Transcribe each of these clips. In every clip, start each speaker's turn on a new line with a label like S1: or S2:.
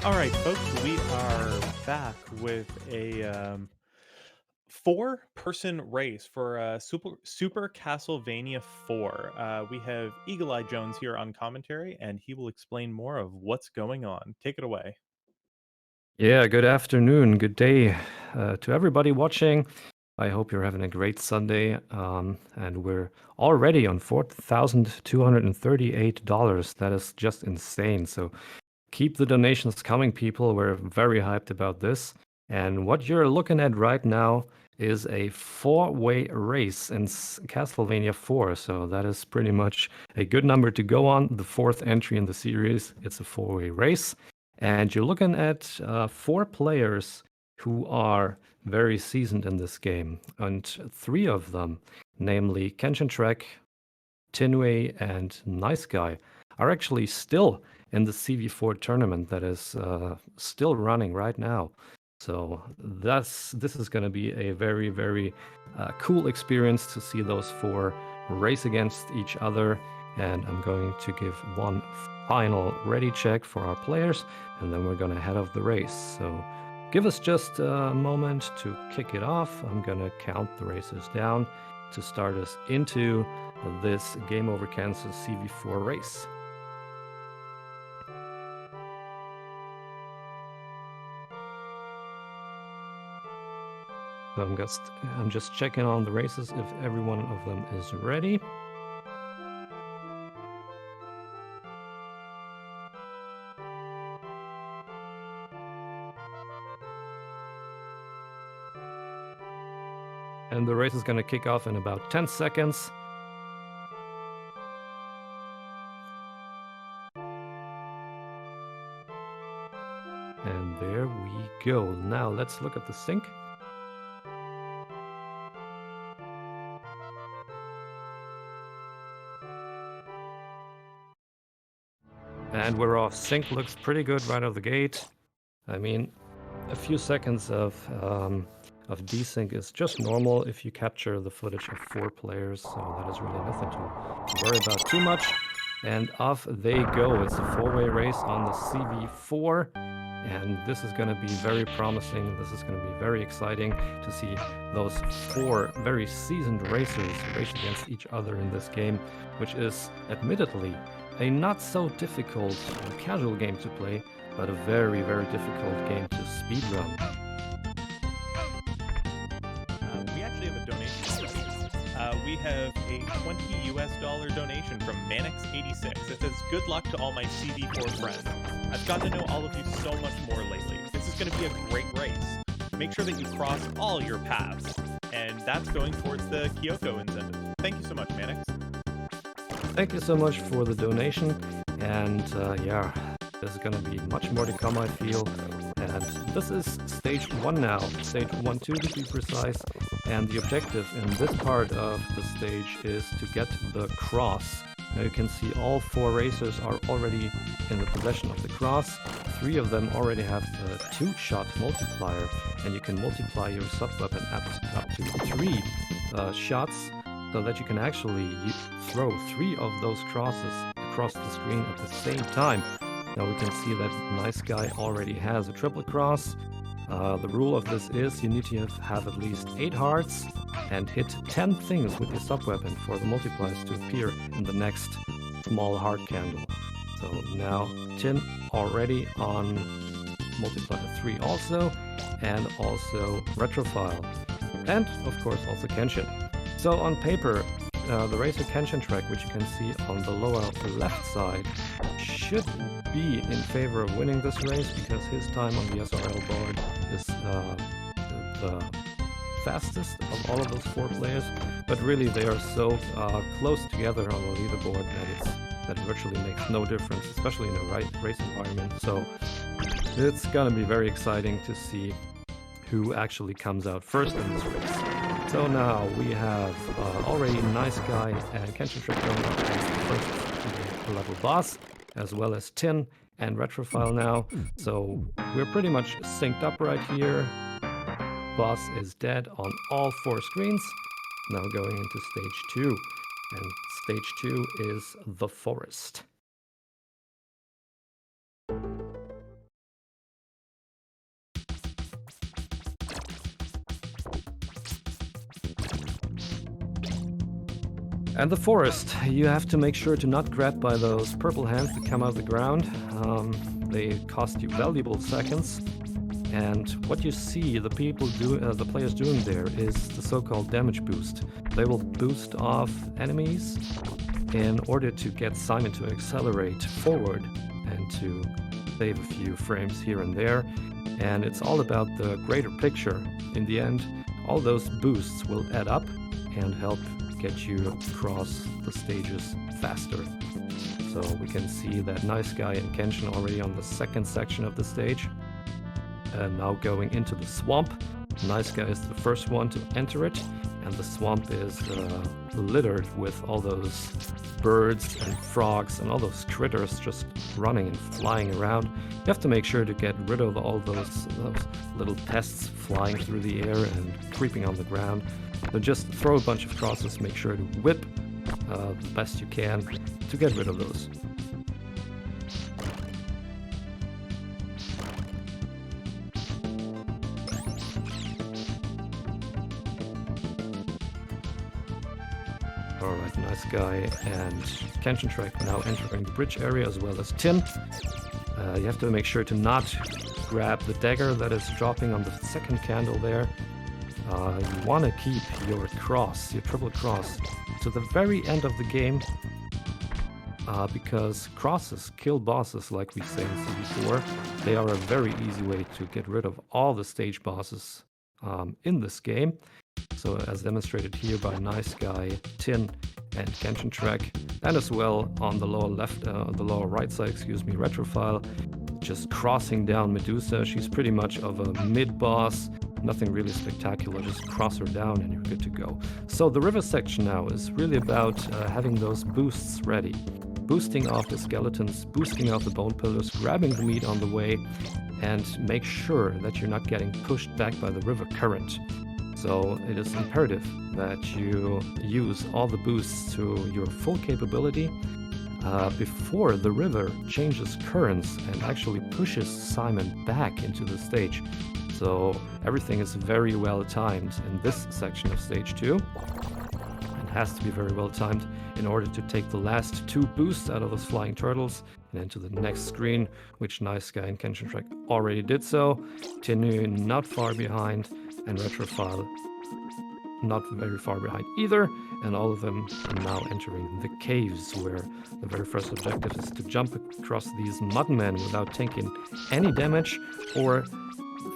S1: All right, folks, we are back with a four-person race for Super Castlevania 4. We have Eagle Eye Jones here on commentary, and he will explain more of what's going on. Take it away.
S2: Yeah, good afternoon, good day to everybody watching. I hope you're having a great Sunday. And we're already on $4,238. That is just insane. So keep the donations coming, people. We're very hyped about this. And what you're looking at right now is a four-way race in Castlevania 4. So that is pretty much a good number to go on. The fourth entry in the series. It's a four-way race. And you're looking at four players who are very seasoned in this game. And three of them, namely KenshinTrek, Tinnue, and Nice Guy, are actually still in the CV4 tournament that is still running right now. So this is going to be a very, very cool experience to see those four race against each other. And I'm going to give one final ready check for our players, and then we're going to head off the race. So give us just a moment to kick it off. I'm going to count the racers down to start us into this Game Over Kansas CV4 race. So I'm just checking on the races if every one of them is ready. And the race is going to kick off in about 10 seconds. And there we go. Now let's look at the sync. And we're off. Sync looks pretty good right out of the gate. I mean, a few seconds of desync is just normal if you capture the footage of four players, so that is really nothing to worry about too much. And off they go. It's a four-way race on the CV4, and this is going to be very promising. This is going to be very exciting to see those four very seasoned racers race against each other in this game, which is admittedly a not so difficult casual game to play, but a very, very difficult game to speedrun.
S1: We actually have a donation. We have a $20 US donation from Manix86. It says, "Good luck to all my CV4 friends. I've gotten to know all of you so much more lately. This is going to be a great race. Make sure that you cross all your paths." And that's going towards the Kyoko incentive. Thank you so much, Manix.
S2: Thank you so much for the donation. And yeah, there's going to be much more to come, I feel. And this is stage 1 now, stage 1-2 to be precise. And the objective in this part of the stage is to get the cross. Now you can see all four racers are already in the possession of the cross. Three of them already have a 2-shot multiplier, and you can multiply your sub-weapon up to 3 shots, so that you can actually throw 3 of those crosses across the screen at the same time. Now we can see that Nice Guy already has a triple cross. The rule of this is you need to have at least 8 hearts and hit 10 things with your sub-weapon for the multipliers to appear in the next small heart candle. So now Tin already on multiplier 3 also, and also Retrophile, and of course also Kenshin. So on paper, the racer KenshinTrek, which you can see on the lower left side, should be in favor of winning this race because his time on the SRL board is the fastest of all of those four players. But really, they are so close together on the leaderboard that it virtually makes no difference, especially in a race environment. So it's gonna be very exciting to see who actually comes out first in this race. So now we have already Nice Guy and KenshinTrek going up against the first level boss, as well as Tin and Retrophile now. So we're pretty much synced up right here. Boss is dead on all 4 screens. Now going into stage 2. And stage 2 is the forest. And the forest, you have to make sure to not grab by those purple hands that come out of the ground. They cost you valuable seconds. And what you see the players doing there is the so-called damage boost. They will boost off enemies in order to get Simon to accelerate forward and to save a few frames here and there. And it's all about the greater picture. In the end, all those boosts will add up and help get you across the stages faster. So we can see that Nice Guy and Kenshin already on the second section of the stage. And now going into the swamp. Nice Guy is the first one to enter it, and the swamp is littered with all those birds and frogs and all those critters just running and flying around. You have to make sure to get rid of all those little pests flying through the air and creeping on the ground. So just throw a bunch of crosses, make sure to whip the best you can to get rid of those. Alright, Nice Guy and KenshinTrek now entering the bridge area as well as Tinnue. You have to make sure to not grab the dagger that is dropping on the second candle there. You want to keep your cross, your triple cross, to the very end of the game, because crosses kill bosses, like we say in CD4. They are a very easy way to get rid of all the stage bosses in this game. So as demonstrated here by Nice Guy, Tinnue, and KenshinTrek, and as well on the lower left, the lower right side, Retrophile, just crossing down Medusa. She's pretty much of a mid-boss, nothing really spectacular, just cross her down and you're good to go. So the river section now is really about having those boosts ready. Boosting off the skeletons, boosting off the bone pillars, grabbing the meat on the way, and make sure that you're not getting pushed back by the river current. So it is imperative that you use all the boosts to your full capability before the river changes currents and actually pushes Simon back into the stage. So everything is very well timed in this section of stage 2, and has to be very well timed in order to take the last 2 boosts out of those flying turtles and into the next screen, which Nice Guy and KenshinTrek already did so. Tinnue not far behind, and Retrophile not very far behind either, and all of them are now entering the caves, where the very first objective is to jump across these mudmen without taking any damage, or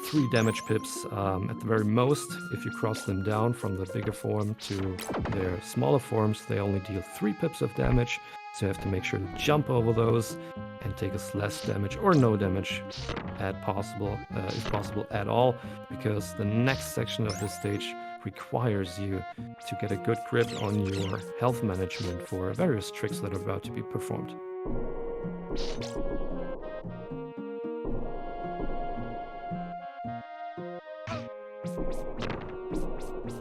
S2: 3 damage pips at the very most. If you cross them down from the bigger form to their smaller forms, they only deal 3 pips of damage, so you have to make sure to jump over those and take as less damage or no damage if possible at all, because the next section of this stage requires you to get a good grip on your health management for various tricks that are about to be performed.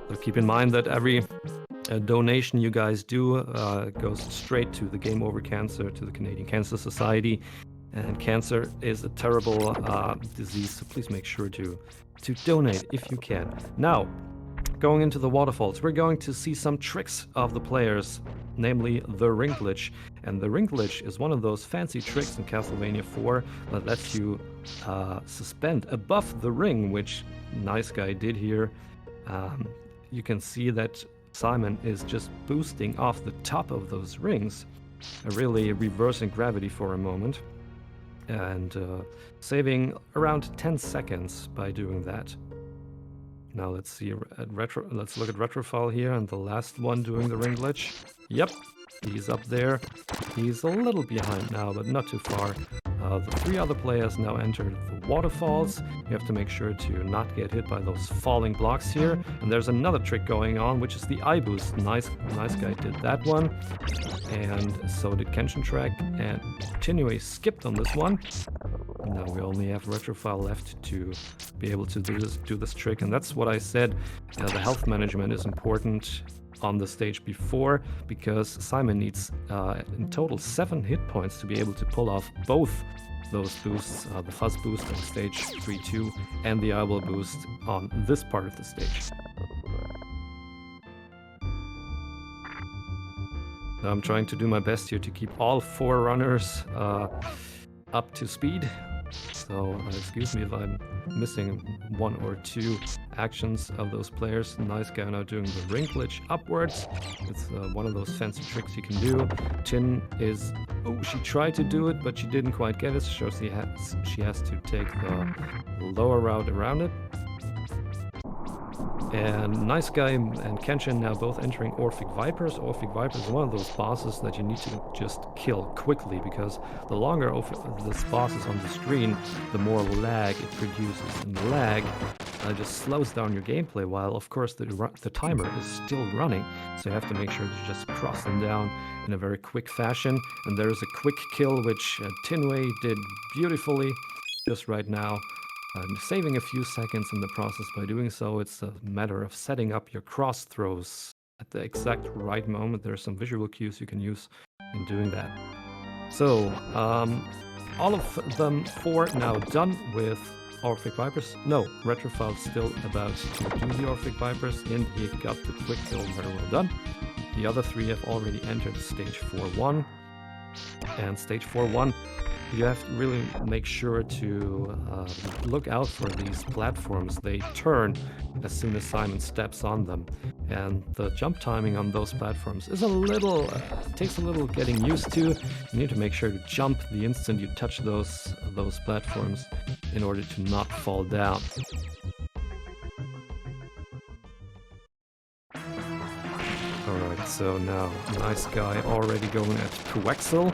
S2: So keep in mind that every donation you guys do goes straight to the Game Over Cancer, to the Canadian Cancer Society, and cancer is a terrible disease, so please make sure to donate if you can. Now, going into the waterfalls, we're going to see some tricks of the players, namely the ring glitch. And the ring glitch is one of those fancy tricks in Castlevania 4 that lets you suspend above the ring, which Nice Guy did here. You can see that Simon is just boosting off the top of those rings, really reversing gravity for a moment, and saving around 10 seconds by doing that. Now let's look at Retrophile here, and the last one doing the ring glitch. Yep, he's up there. He's a little behind now, but not too far. The 3 other players now entered the waterfalls. You have to make sure to not get hit by those falling blocks here. And there's another trick going on, which is the eye boost. Nice Guy did that one, and so did KenshinTrek, and Tinnue skipped on this one. Now we only have Retrophile left to be able to do this trick, and that's what I said. The health management is important on the stage before, because Simon needs in total 7 hit points to be able to pull off both those boosts, the fuzz boost on stage 3-2 and the eyeball boost on this part of the stage. I'm trying to do my best here to keep all 4 runners up to speed. So excuse me if I'm missing 1 or 2 actions of those players. Nice guy now doing the ring glitch upwards. It's one of those fancy tricks you can do. Tin is... Oh, she tried to do it, but she didn't quite get it. So she has to take the lower route around it. And Nice Guy and Kenshin now both entering Orphic Vipers. Orphic Vipers is one of those bosses that you need to just kill quickly, because the longer this boss is on the screen, the more lag it produces. And the lag just slows down your gameplay, while of course the timer is still running. So you have to make sure to just cross them down in a very quick fashion. And there is a quick kill, which Tinnue did beautifully just right now. Saving a few seconds in the process by doing so. It's a matter of setting up your cross throws at the exact right moment. There are some visual cues you can use in doing that. So, all of them 4 now done with Orphic Vipers. No, Retrophile still about to do the Orphic Vipers, and he got the quick kill very well done. The other 3 have already entered stage 4-1. And stage 4-1, you have to really make sure to look out for these platforms. They turn as soon as Simon steps on them. And the jump timing on those platforms is a little, takes a little getting used to. You need to make sure to jump the instant you touch those platforms in order to not fall down. Alright, so now Nice Guy already going at Puexel,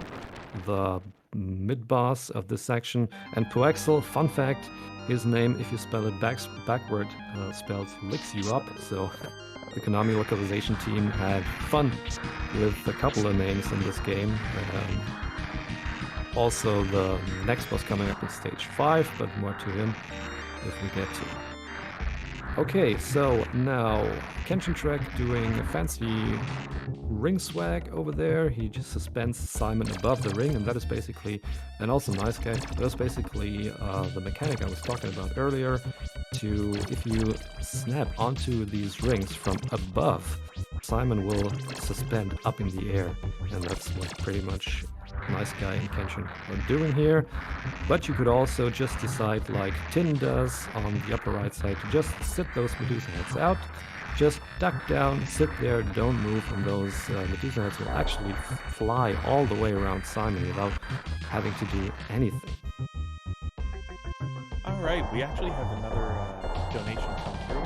S2: the mid-boss of this section. And Puexel, fun fact, his name, if you spell it backward, spells licks you up. So the Konami localization team had fun with a couple of names in this game. Also, the next boss coming up in stage 5, but more to him if we get to. Okay, so now KenshinTrek doing a fancy ring swag over there. He just suspends Simon above the ring, and that is basically, and also Nice Guy, that's basically the mechanic I was talking about earlier. If you snap onto these rings from above, Simon will suspend up in the air, and that's what pretty much Nice Guy and Kenshin are doing here. But you could also just decide, like Tin does on the upper right side, to just sit those Medusa heads out, just duck down, sit there, don't move, and those Medusa heads will actually fly all the way around Simon without having to do anything.
S1: Alright, we actually have another donation come through.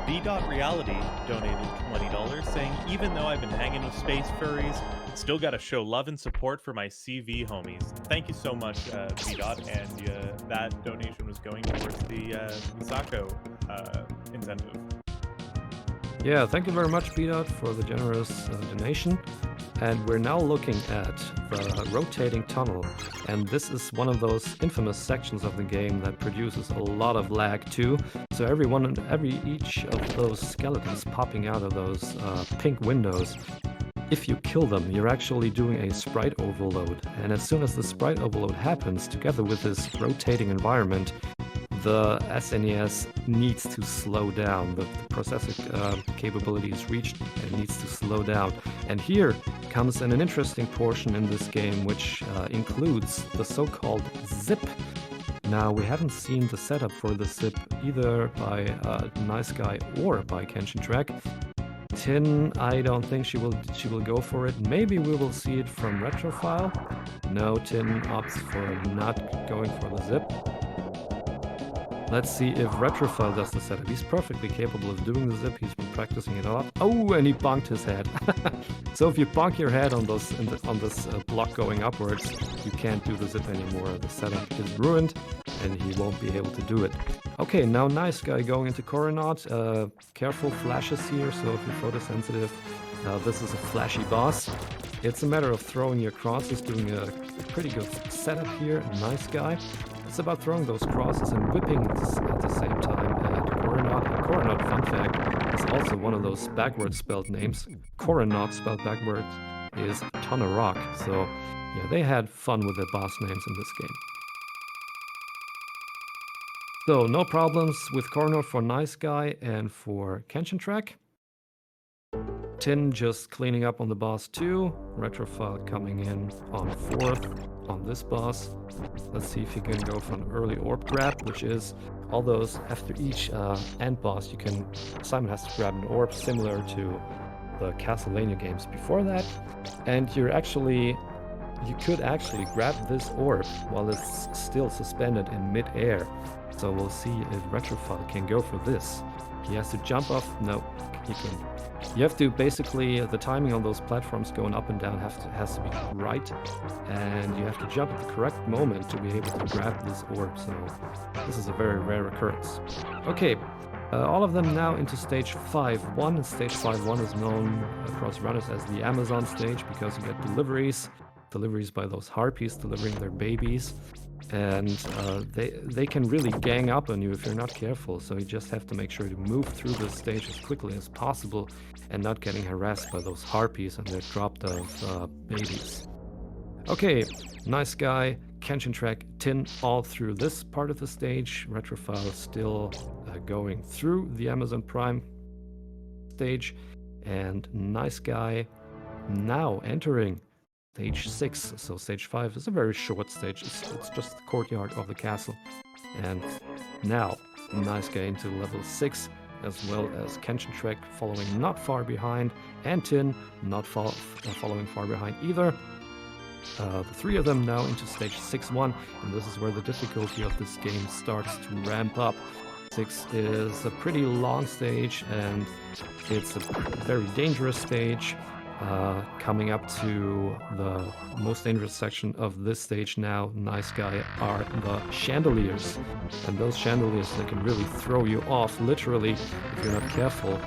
S1: Dat1niceguy donated $20, saying, even though I've been hanging with space furries, still gotta show love and support for my CV homies. Thank you so much, V-Dot, and that donation was going towards the Misako incentive.
S2: Yeah, thank you very much, V-Dot, for the generous donation. And we're now looking at the rotating tunnel, and this is one of those infamous sections of the game that produces a lot of lag too. So each of those skeletons popping out of those pink windows, if you kill them, you're actually doing a sprite overload. And as soon as the sprite overload happens, together with this rotating environment, the SNES needs to slow down. The processor capability is reached and needs to slow down. And here comes an interesting portion in this game, which includes the so-called zip. Now, we haven't seen the setup for the zip either by Nice Guy or by KenshinTrek. Tin, I don't think she will go for it. Maybe we will see it from Retrophile. No, Tin opts for not going for the zip. Let's see if Retrophile does the setup. He's perfectly capable of doing the zip. He's been practicing it a lot. Oh, and he bonked his head. So if you bonk your head on this block going upwards, you can't do the zip anymore. The setup is ruined, and he won't be able to do it. Okay, now Nice Guy going into Coronaut. Careful flashes here, so if you're photosensitive, this is a flashy boss. It's a matter of throwing your crosses, doing a pretty good setup here. Nice Guy. It's about throwing those crosses and whipping at the same time at Coronaut. And Coronaut, fun fact, is also one of those backwards spelled names. Coronaut spelled backwards is ton of rock. So yeah, they had fun with their boss names in this game. So no problems with Coronaut for Nice Guy and for KenshinTrek. Tin just cleaning up on the boss 2. Retrophile coming in on 4th on this boss. Let's see if he can go for an early orb grab, which is all those after each end boss. Simon has to grab an orb similar to the Castlevania games before that, and you could actually grab this orb while it's still suspended in mid-air. So we'll see if Retrophile can go for this. He has to jump off. No, he can. You have to basically, the timing on those platforms going up and down has to be right, and you have to jump at the correct moment to be able to grab this orb. So this is a very rare occurrence. Okay, all of them now into stage 5-1. Stage 5-1 is known across runners as the Amazon stage because you get deliveries by those harpies delivering their babies. And they can really gang up on you if you're not careful, so you just have to make sure to move through this stage as quickly as possible and not getting harassed by those harpies and their dropped of babies. Okay, nice guy, KenshinTrek, Tin all through this part of the stage. Retrophile still going through the Amazon Prime stage, and nice guy now entering stage 6. So stage 5 is a very short stage. It's just the courtyard of the castle. And now, nice guy into level 6, as well as KenshinTrek following not far behind, and Tin not following far behind either. The three of them now into stage 6-1, and this is where the difficulty of this game starts to ramp up. 6 is a pretty long stage, and it's a very dangerous stage. Coming up to the most dangerous section of this stage now, nice guy, are the chandeliers. And those chandeliers, they can really throw you off, literally, if you're not careful.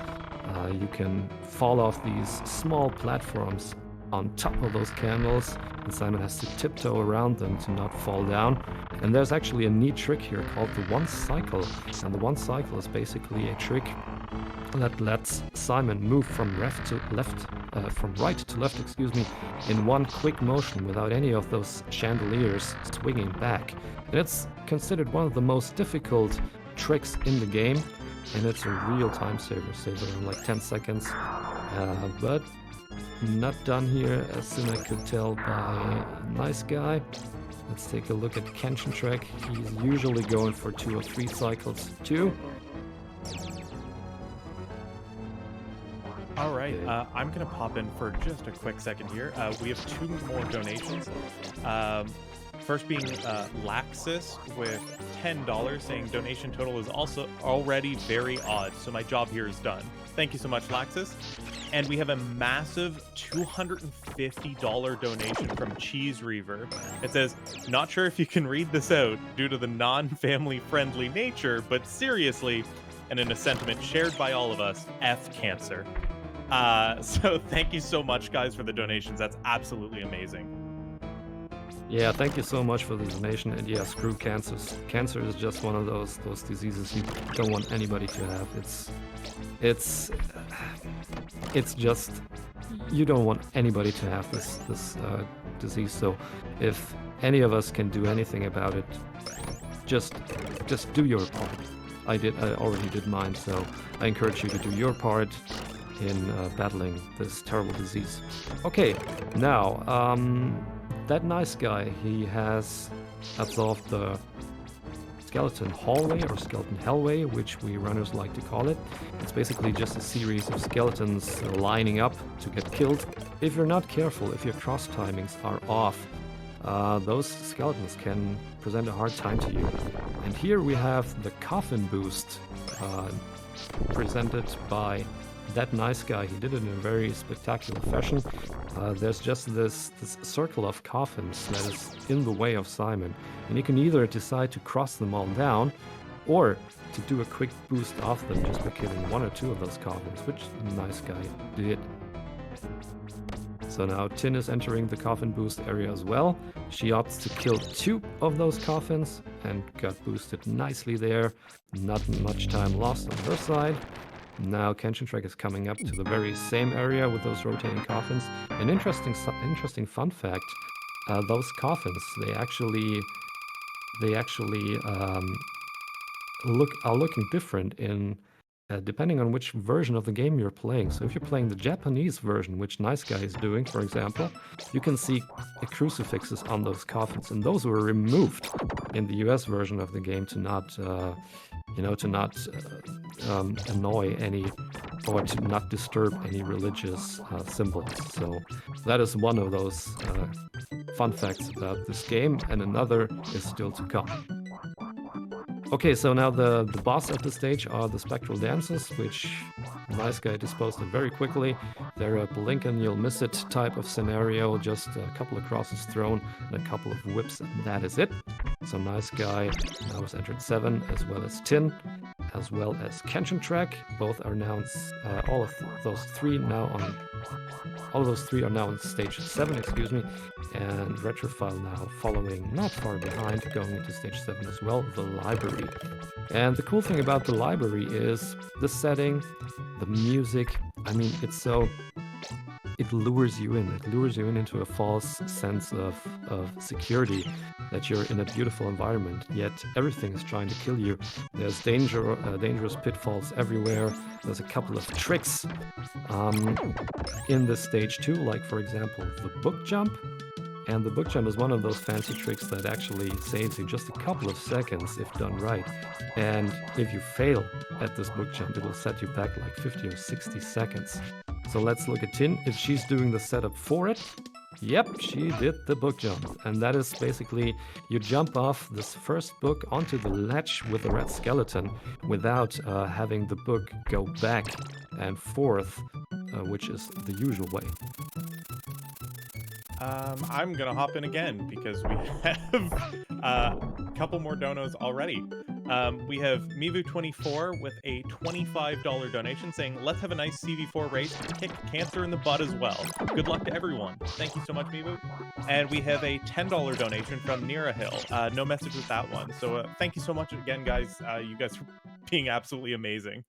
S2: You can fall off these small platforms on top of those candles, and Simon has to tiptoe around them to not fall down. And there's actually a neat trick here called the one cycle. And the one cycle is basically a trick that lets Simon move from right to left, in one quick motion without any of those chandeliers swinging back. And it's considered one of the most difficult tricks in the game, and it's a real time saver, saves around like 10 seconds. But not done here, as soon as I could tell by nice guy. Let's take a look at KenshinTrek. He's usually going for 2 or 3 cycles too.
S1: All right, I'm going to pop in for just a quick second here. We have 2 more donations. First being Laxus with $10, saying donation total is also already very odd, so my job here is done. Thank you so much, Laxus. And we have a massive $250 donation from Cheese Reaver. It says, not sure if you can read this out due to the non-family friendly nature, but seriously, and in a sentiment shared by all of us, F cancer. So thank you so much, guys, for the donations. That's absolutely amazing.
S2: Yeah, thank you so much for the donation. And yeah, screw cancers. Cancer is just one of those diseases you don't want anybody to have. It's just, you don't want anybody to have this disease. So if any of us can do anything about it, just do your part. I already did mine, so I encourage you to do your part in battling this terrible disease. Okay, now that nice guy, he has absolved the skeleton hallway or skeleton hellway, which we runners like to call it. It's basically just a series of skeletons lining up to get killed. If you're not careful, if your cross timings are off, those skeletons can present a hard time to you. And here we have the coffin boost presented by that nice guy. He did it in a very spectacular fashion. There's just this circle of coffins that is in the way of Simon, and you can either decide to cross them all down or to do a quick boost off them just by killing 1 or 2 of those coffins, which the nice guy did. So now Tin is entering the coffin boost area as well. She opts to kill 2 of those coffins and got boosted nicely there. Not much time lost on her side. Now KenshinTrek is coming up to the very same area with those rotating coffins. An interesting fun fact: those coffins, they actually are looking different in depending on which version of the game you're playing. So if you're playing the Japanese version, which Nice Guy is doing, for example, you can see the crucifixes on those coffins, and those were removed in the US version of the game to not, annoy any or to not disturb any religious symbols. So that is one of those fun facts about this game, and another is still to come. Okay, so now the boss of the stage are the spectral dancers, which Nice Guy disposed of very quickly. They're a blink and you'll miss it type of scenario, just a couple of crosses thrown and a couple of whips, and that is it. So Nice Guy now has entered 7, as well as Tinnue, as well as KenshinTrek. Both are now, all of those three are now on stage 7, excuse me, and Retrophile now following not far behind, going into stage 7 as well, the library. And the cool thing about the library is the setting, the music. I mean, it lures you in. It lures you in into a false sense of security, that you're in a beautiful environment, yet everything is trying to kill you. There's dangerous pitfalls everywhere. There's a couple of tricks in this stage too, like for example, the book jump. And the book jump is one of those fancy tricks that actually saves you just a couple of seconds if done right. And if you fail at this book jump, it'll set you back like 50 or 60 seconds. So let's look at Tinnue, if she's doing the setup for it. Yep, she did the book jump. And that is basically, you jump off this first book onto the ledge with a red skeleton without having the book go back and forth, which is the usual way.
S1: I'm gonna hop in again because we have a couple more donos already. We have Mivu24 with a $25 donation saying, let's have a nice CV4 race to kick cancer in the butt as well. Good luck to everyone. Thank you so much, Mivu. And we have a $10 donation from Nira Hill. No message with that one. So thank you so much again, guys. You guys are being absolutely amazing.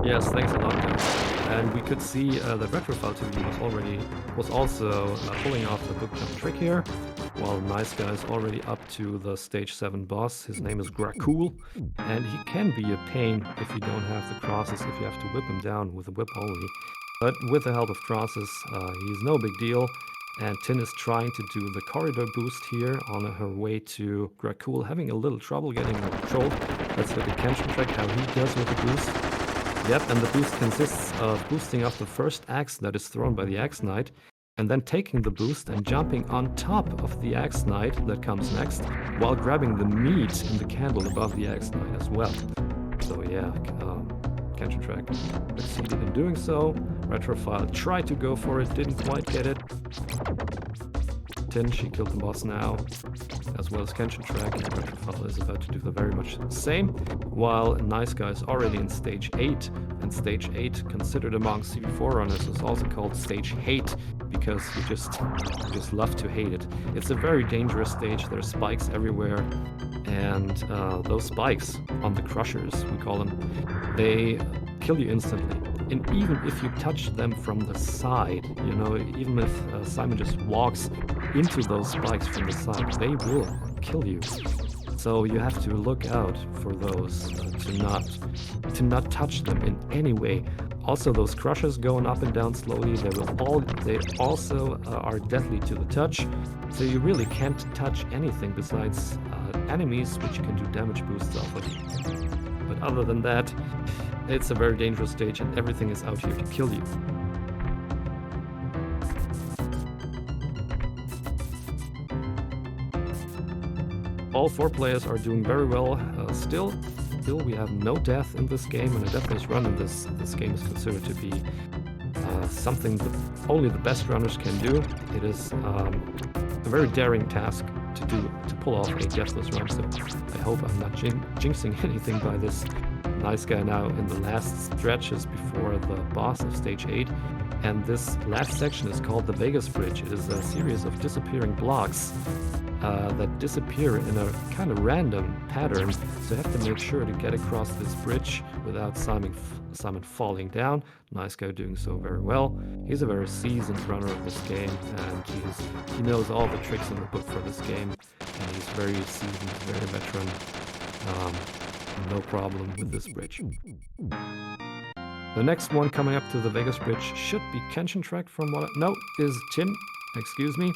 S2: Yes, thanks a lot, guys. And we could see that RetrophileTV was also pulling off the book jump trick here, while Nice Guy is already up to the stage 7 boss. His name is Gracool, and he can be a pain if you don't have the crosses, if you have to whip him down with a whip only. But with the help of crosses, he's no big deal. And Tinnue is trying to do the corridor boost here on her way to Gracool, having a little trouble getting him controlled. Let's look at KenshinTrek, how he does with the boost. Yep, and the boost consists of boosting up the first axe that is thrown by the Axe Knight, and then taking the boost and jumping on top of the Axe Knight that comes next, while grabbing the meat in the candle above the Axe Knight as well. So yeah, KenshinTrek succeeded in doing so. Retrophile tried to go for it, didn't quite get it. Tinnue, she killed the boss now, as well as KenshinTrek, and Retrophile is about to do the very much the same, while Nice Guy is already in stage 8, and stage 8, considered among CV4 runners, is also called stage hate, because you just love to hate it. It's a very dangerous stage, there are spikes everywhere, and those spikes on the crushers, we call them, they kill you instantly. And even if you touch them from the side, you know, even if Simon just walks into those spikes from the side, they will kill you. So you have to look out for those, to not touch them in any way. Also, those crushers going up and down slowly, they also are deadly to the touch. So you really can't touch anything besides enemies, which you can do damage boosts off of. But other than that, it's a very dangerous stage and everything is out here to kill you. All 4 players are doing very well. Still we have no death in this game, and a deathless run in this game is considered to be something that only the best runners can do. It is a very daring task to pull off a deathless run, so I hope I'm not jinxing anything by this. Nice Guy now in the last stretches before the boss of stage 8, and this last section is called the Vegas Bridge. It is a series of disappearing blocks that disappear in a kind of random pattern, so you have to make sure to get across this bridge without Simon falling down. Nice Guy doing so very well. He's a very seasoned runner of this game, and he knows all the tricks in the book for this game, and he's very seasoned, very veteran. no problem with this bridge. The next one coming up to the Vegas bridge should be KenshinTrek from what... No, is Tin, excuse me.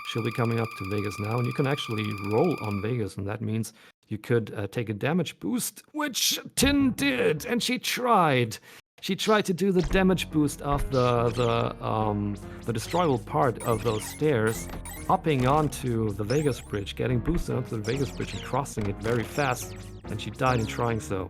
S2: She'll be coming up to Vegas now, and you can actually roll on Vegas, and that means you could take a damage boost, which Tin did, and she tried. She tried to do the damage boost of the destroyable part of those stairs, hopping onto the Vegas bridge, getting boosted onto the Vegas bridge and crossing it very fast, and she died in trying so.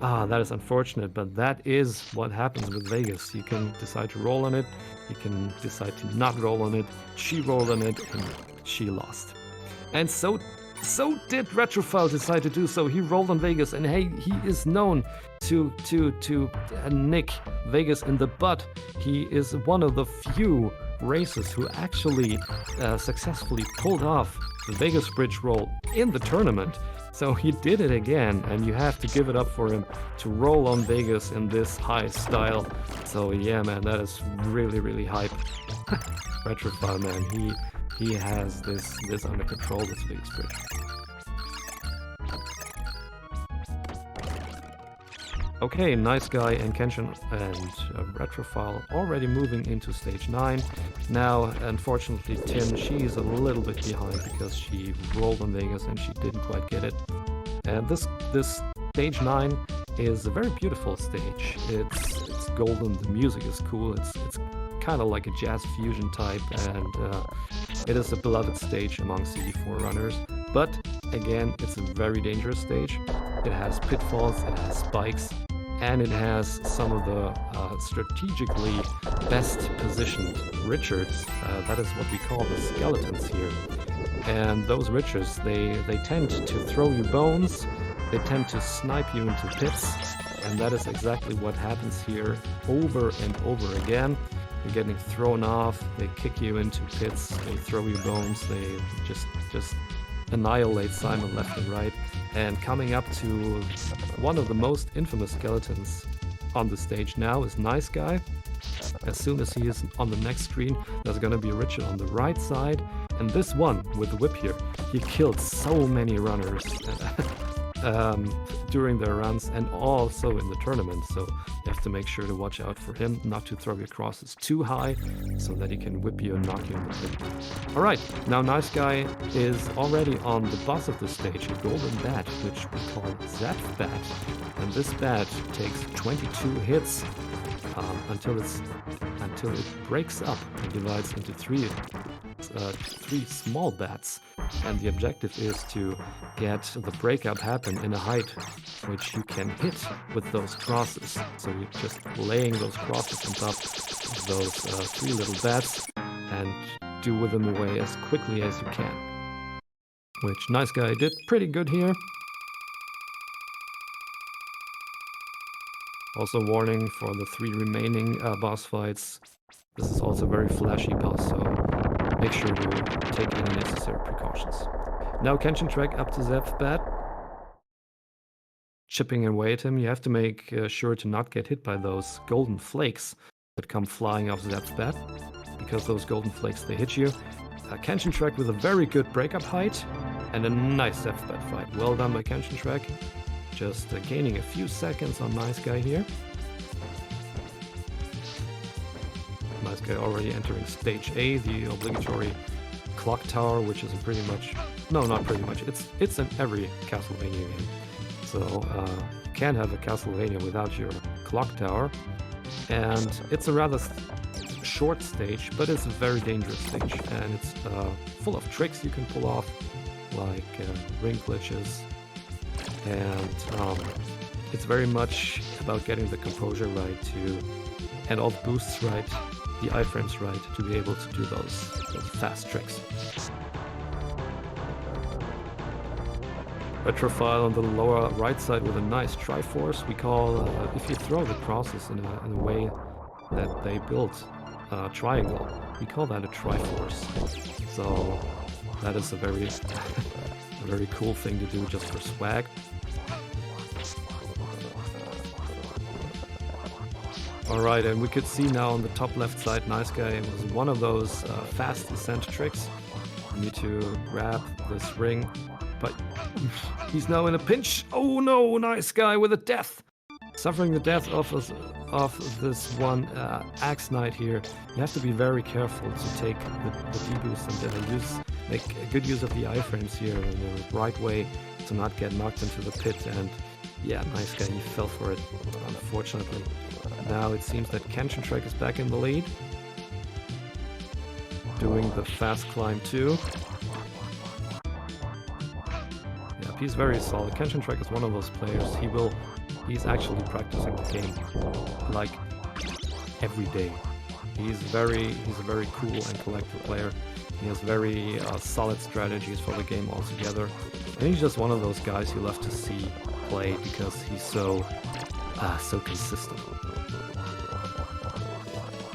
S2: Ah, that is unfortunate, but that is what happens with Vegas. You can decide to roll on it, you can decide to not roll on it. She rolled on it, and she lost. And so did Retrophile decide to do so. He rolled on Vegas, and hey, he is known to nick Vegas in the butt. He is one of the few racers who actually successfully pulled off the Vegas bridge roll in the tournament. So he did it again, and you have to give it up for him to roll on Vegas in this high style. So yeah, man, that is really, really hype. Retrophile, man, he has this under control, this Vegas bridge. Okay, Nice Guy and Kenshin and Retrophile already moving into stage 9. Now, unfortunately, Tin, she's a little bit behind because she rolled on Vegas and she didn't quite get it. And this stage 9 is a very beautiful stage. It's golden, the music is cool, it's kind of like a jazz fusion type, and it is a beloved stage among CD4 runners. But again, it's a very dangerous stage. It has pitfalls, it has spikes, and it has some of the strategically best positioned Richards. That is what we call the skeletons here. And those Richards, they tend to throw you bones, they tend to snipe you into pits, and that is exactly what happens here over and over again. You're getting thrown off, they kick you into pits, they throw you bones, they just annihilate Simon left and right. And coming up to one of the most infamous skeletons on the stage now is Nice Guy. As soon as he is on the next screen, there's gonna be a Richard on the right side, and this one with the whip here, he killed so many runners during their runs and also in the tournament, so you have to make sure to watch out for him, not to throw your crosses too high so that he can whip you and knock you in the pit. Alright, now Nice Guy is already on the boss of the stage, a golden bat, which we call Zap Bat, and this bat takes 22 hits until it breaks up and divides into three small bats, and the objective is to get the breakup happen in a height which you can hit with those crosses. So you're just laying those crosses on top of those 3 little bats and do with them away as quickly as you can. Which Nice Guy did pretty good here. Also warning for the 3 remaining boss fights. This is also a very flashy boss, so make sure to take any necessary precautions. Now KenshinTrek up to Zepbat. Chipping away at him, you have to make sure to not get hit by those golden flakes that come flying off Zepbat, because those golden flakes, they hit you. KenshinTrek with a very good breakup height, and a nice Zepbat fight. Well done by KenshinTrek. Just gaining a few seconds on Nice Guy here. Nice Guy already entering stage A, the obligatory clock tower, which is pretty much... No, not pretty much. It's in every Castlevania game. So you can't have a Castlevania without your clock tower. And it's a rather short stage, but it's a very dangerous stage. And it's full of tricks you can pull off, like ring glitches. And it's very much about getting the composure right and all the boosts right, the iframes right, to be able to do those fast tricks. Retrophile on the lower right side with a nice Triforce. We call, if you throw the crosses in a way that they built a triangle, we call that a Triforce. So that is a very, a very cool thing to do just for swag. Alright, and we could see now on the top left side, Nice Guy was one of those fast descent tricks. You need to grab this ring, but He's now in a pinch. Oh no, nice guy with a death. Suffering the death of this one Axe Knight here. You have to be very careful to take the D-boost and make good use of the iframes here in the right way to not get knocked into the pit. And yeah, nice guy, he fell for it, unfortunately. Now it seems that KenshinTrek is back in the lead, doing the fast climb too. Yeah, he's very solid. KenshinTrek is one of those players. He's actually practicing the game like every day. He's a very cool and collected player. He has very solid strategies for the game altogether. And he's just one of those guys you love to see play because he's so consistent.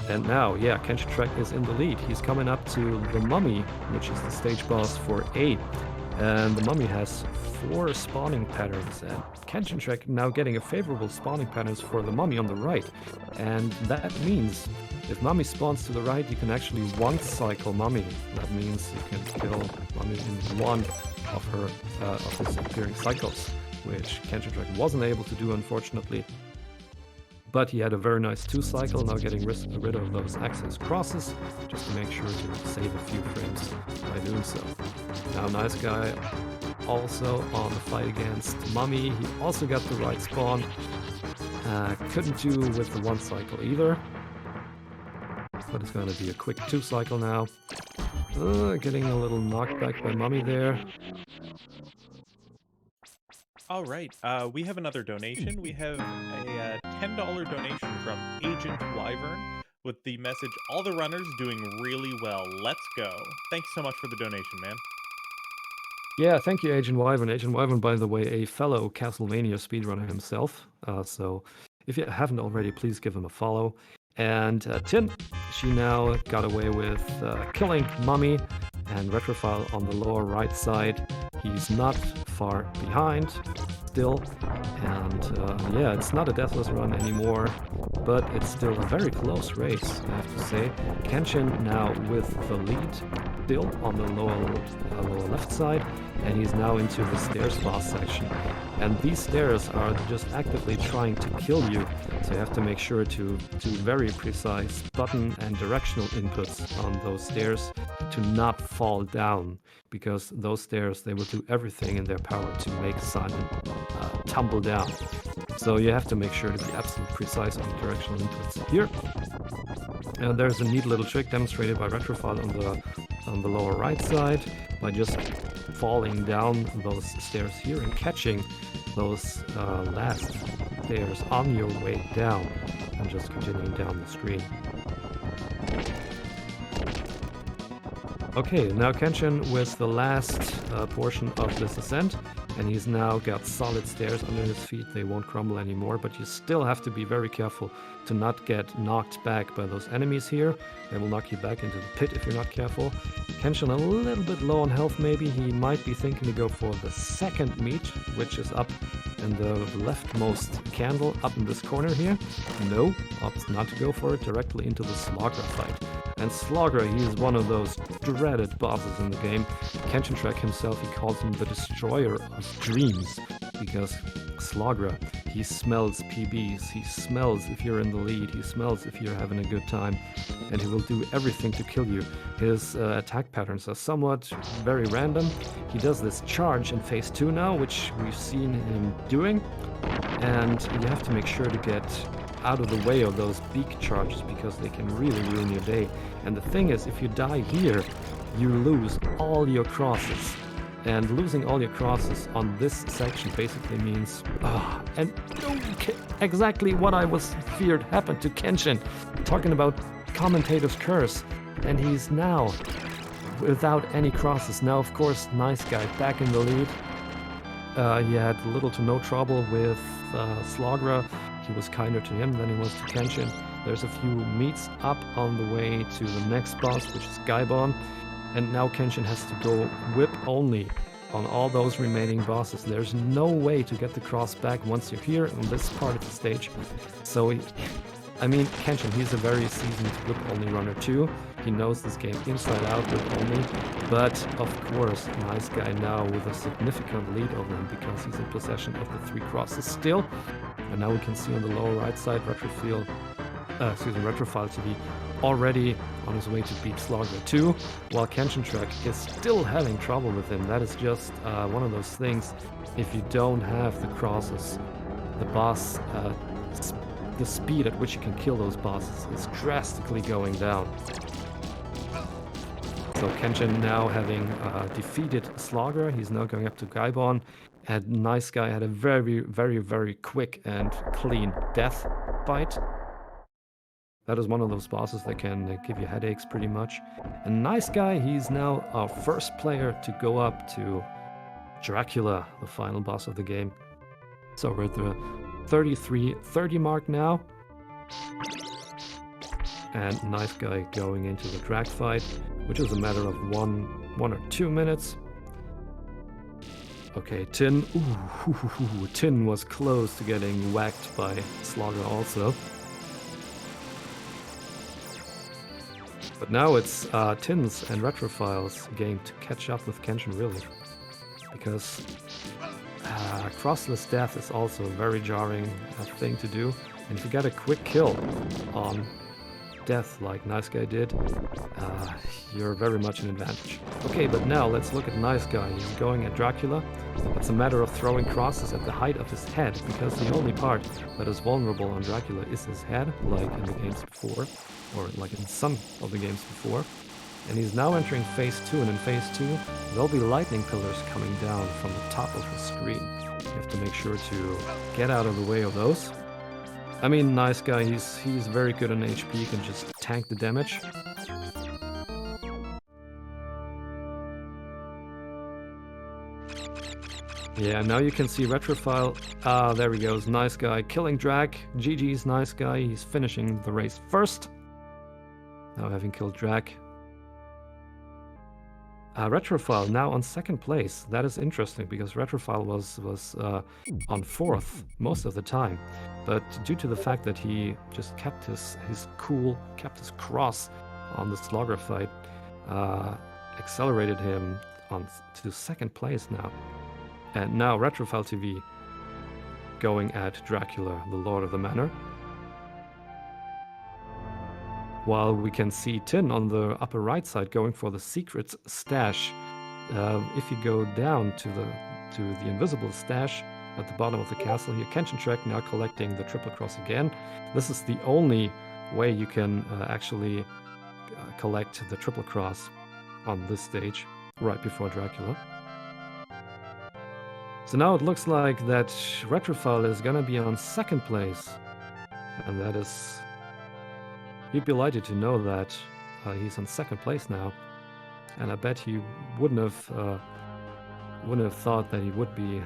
S2: And now, yeah, KenshinTrek is in the lead. He's coming up to the Mummy, which is the stage boss for 8. And the Mummy has 4 spawning patterns, and KenshinTrek now getting a favorable spawning patterns for the Mummy on the right. And that means if Mummy spawns to the right, you can actually one-cycle Mummy. That means you can kill Mummy in one of his appearing cycles, which KenshinTrek wasn't able to do, unfortunately. But he had a very nice 2-cycle, now getting rid of those access crosses, just to make sure to save a few frames by doing so. Now nice guy also on the fight against Mummy. He also got the right spawn. Couldn't do with the 1-cycle either. But it's going to be a quick 2-cycle now. Getting a little knocked back by Mummy there.
S1: All right, we have another donation. We have a $10 donation from Agent Wyvern with the message, all the runners doing really well. Let's go. Thanks so much for the donation, man.
S2: Yeah, thank you, Agent Wyvern. Agent Wyvern, by the way, a fellow Castlevania speedrunner himself. So if you haven't already, please give him a follow. And Tin, she now got away with killing Mummy and Retrophile on the lower right side. He's not far behind still, and yeah, it's not a deathless run anymore, but it's still a very close race, I have to say. Kenshin now with the lead still on the lower left side, and he's now into the stairs boss section. And these stairs are just actively trying to kill you, so you have to make sure to do very precise button and directional inputs on those stairs to not fall down, because those stairs, they will do everything in their power to make Simon tumble down. So you have to make sure to be absolutely precise on the directional inputs here. There's a neat little trick demonstrated by Retrophile on the lower right side by just falling down those stairs here and catching those last stairs on your way down and just continuing down the screen. Okay, now Kenshin with the last portion of this ascent, and he's now got solid stairs under his feet. They won't crumble anymore, but you still have to be very careful to not get knocked back by those enemies here. They will knock you back into the pit if you're not careful. Kenshin a little bit low on health maybe. He might be thinking to go for the second meat, which is up in the leftmost candle, up in this corner here. No, opts not to go for it, directly into the Slogra fight. And Slogra, he is one of those dreaded bosses in the game. KenshinTrek himself, he calls him the destroyer of dreams, because Slogra, he smells PBs, he smells if you're in the lead, he smells if you're having a good time, and he will do everything to kill you. His attack patterns are somewhat very random. He does this charge in phase 2 now, which we've seen him doing, and you have to make sure to get out of the way of those beak charges, because they can really ruin your day. And the thing is, if you die here, you lose all your crosses. And losing all your crosses on this section basically means... and exactly what I was feared happened to Kenshin. Talking about commentator's curse. And he's now without any crosses. Now, of course, nice guy back in the lead. He had little to no trouble with Slogra. He was kinder to him than he was to Kenshin. There's a few meats up on the way to the next boss, which is Gaibon. And now Kenshin has to go whip only on all those remaining bosses. There's no way to get the cross back once you're here in this part of the stage. So I mean, Kenshin, he's a very seasoned whip-only runner too. He knows this game inside out, whip-only. But, of course, Nice Guy now with a significant lead over him because he's in possession of the 3 crosses still. And now we can see on the lower right side, RetrophileTV already on his way to beat Slogger 2, while KenshinTrek is still having trouble with him. That is just one of those things. If you don't have the crosses, the boss, the speed at which you can kill those bosses is drastically going down. So Kenshin now having defeated Slogger, he's now going up to Gaibon, and Nice Guy had a very, very, very quick and clean death bite. That is one of those bosses that can give you headaches pretty much. And Nice Guy, he's now our first player to go up to Dracula, the final boss of the game. So we're at the 33:30 mark now. And Nice Guy going into the drag fight, which is a matter of one or 2 minutes. Okay, Tin. Tin was close to getting whacked by Slogger also. But now it's Tin's and Retrophile's game to catch up with Kenshin, really. Because crossless death is also a very jarring thing to do. And if you get a quick kill on death like Nice Guy did, you're very much an advantage. Okay, but now let's look at Nice Guy. He's going at Dracula. It's a matter of throwing crosses at the height of his head, because the only part that is vulnerable on Dracula is his head, like in the games before, or like in some of the games before. And he's now entering phase 2, and in phase 2 there'll be lightning pillars coming down from the top of the screen. You have to make sure to get out of the way of those. I mean, Nice Guy, he's very good on HP, he can just tank the damage. Yeah, now you can see Retrophile. There he goes, Nice Guy killing Drag. GG's Nice Guy, he's finishing the race first. Now having killed Drag. Retrophile now on 2nd place. That is interesting because Retrophile was on 4th most of the time. But due to the fact that he just kept his cool, kept his cross on the Slogger fight, accelerated him to 2nd place now. And now RetrophileTV going at Dracula, the Lord of the Manor. While we can see Tin on the upper right side going for the secret stash. If you go down to the invisible stash at the bottom of the castle here, KenshinTrek now collecting the triple cross again. This is the only way you can actually collect the triple cross on this stage right before Dracula. So now it looks like that Retrophile is gonna be on 2nd place, and that is. You'd be delighted to know that he's on 2nd place now, and I bet he wouldn't have thought that he would be.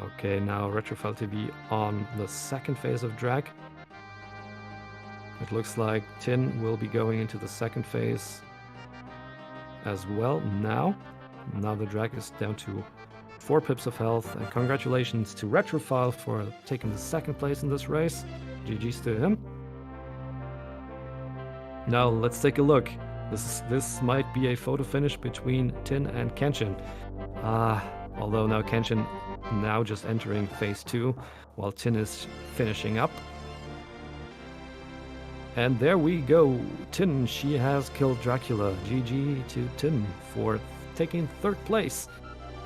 S2: Okay, now RetrophileTV on the 2nd phase of drag. It looks like Tin will be going into the 2nd phase as well now. Now the drag is down to 4 pips of health, and congratulations to Retrophile for taking the 2nd place in this race. GG's to him. Now let's take a look. This might be a photo finish between Tin and Kenshin. Although now Kenshin now just entering phase 2, while Tin is finishing up. And there we go. Tin, she has killed Dracula. GG to Tin for taking 3rd place.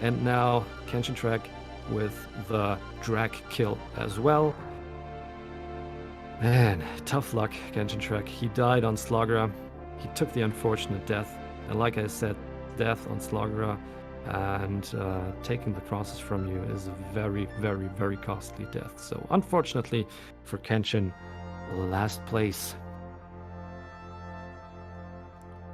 S2: And now KenshinTrek with the drag kill as well. Man, tough luck, KenshinTrek. He died on Slogger. He took the unfortunate death. And like I said, death on Slogger and taking the crosses from you is a very, very, very costly death. So unfortunately for Kenshin, last place.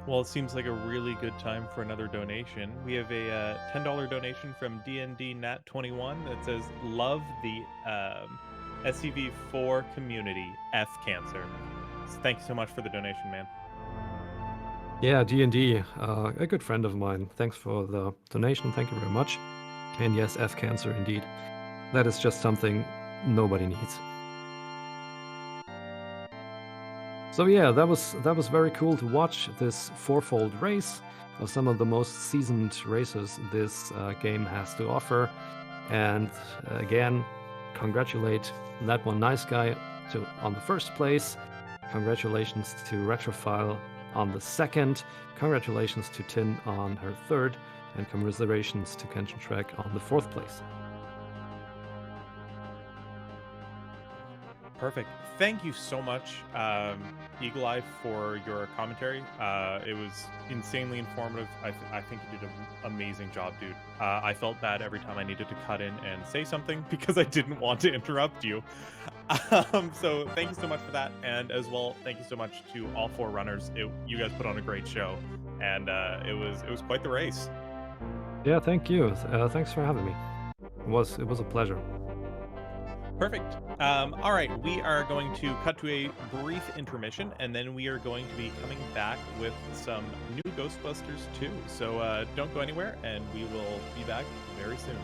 S1: Well, it seems like a really good time for another donation. We have a $10 donation from Dat1niceguy that says, "Love the SCV4 community, F Cancer." So thank you so much for the donation, man.
S2: Yeah, D&D, a good friend of mine. Thanks for the donation. Thank you very much. And yes, F Cancer indeed. That is just something nobody needs. So yeah, that was very cool to watch this fourfold race of some of the most seasoned racers this game has to offer. And again, congratulate Dat1niceguy on the first place. Congratulations to Retrophile on the second. Congratulations to Tin on her third. And commiserations to KenshinTrek on the fourth place.
S1: Perfect. Thank you so much, Eagle Eye, for your commentary. It was insanely informative. I think you did an amazing job, dude. I felt bad every time I needed to cut in and say something because I didn't want to interrupt you. So thank you so much for that. And as well, thank you so much to all 4 runners. You guys put on a great show, and it was quite the race.
S2: Yeah, thank you. Thanks for having me. It was a pleasure.
S1: Perfect. All right, we are going to cut to a brief intermission, and then we are going to be coming back with some new Ghostbusters 2. So don't go anywhere, and we will be back very soon.